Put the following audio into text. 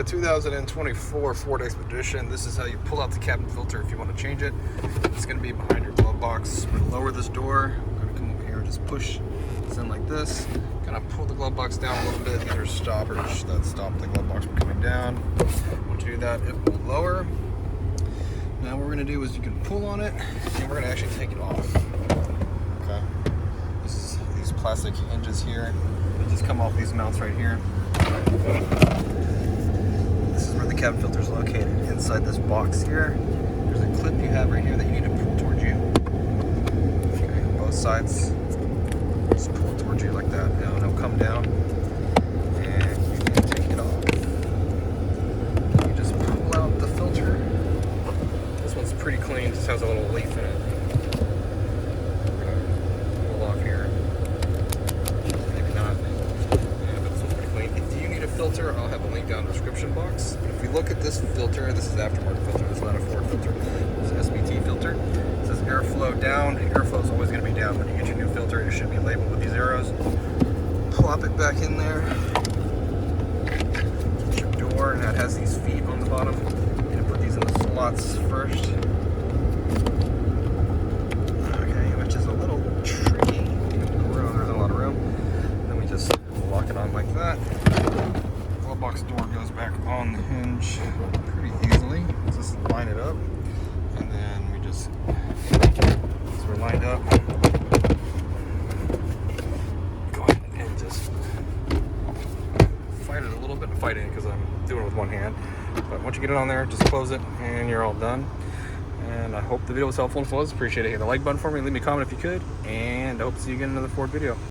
The 2024 Ford Expedition. This is how you pull out the cabin filter if you want to change it. It's going to be behind your glove box. We're going to lower this door. We're going to come over here and just push this in like this. Kind of pull the glove box down a little bit. These are stoppers that stop the glove box from coming down. Once you do that, it will lower. Now what we're going to do is you can pull on it and we're going to actually take it off. Okay. This is these plastic hinges here. They just come off these mounts right here. This is where the cabin filter is located, inside this box here. There's a clip you have right here that you need to pull towards you. Okay, both sides. Just pull it towards you like that. Now it'll come down, and you can take it off. You just pull out the filter. This one's pretty clean, just has a little leaf in it. We're gonna pull off here. Maybe not. Yeah, but this one's pretty clean. If you need a filter, I'll have a link down in the description box. But if we look at this filter, this is aftermarket filter. This is not a Ford filter. This is SBT filter. It says airflow down. Airflow is always going to be down. When you get your new filter, it should be labeled with these arrows. Plop it back in there. Get your door, and that has these feet on the bottom. You're going to put these in the slots first. Okay, which is a little tricky. There's a lot of room. Then we just lock it on like that. Glove box door goes back on the hinge pretty easily. Just line it up, and then we just, so we're lined up, go ahead and just fight it a little bit. I'm fighting it because I'm doing it with one hand, but once you get it on there, just close it and you're all done. And I hope the video was helpful. If it was, appreciate it. Hit the like button for me, leave me a comment if you could, and I hope to see you again in another Ford video.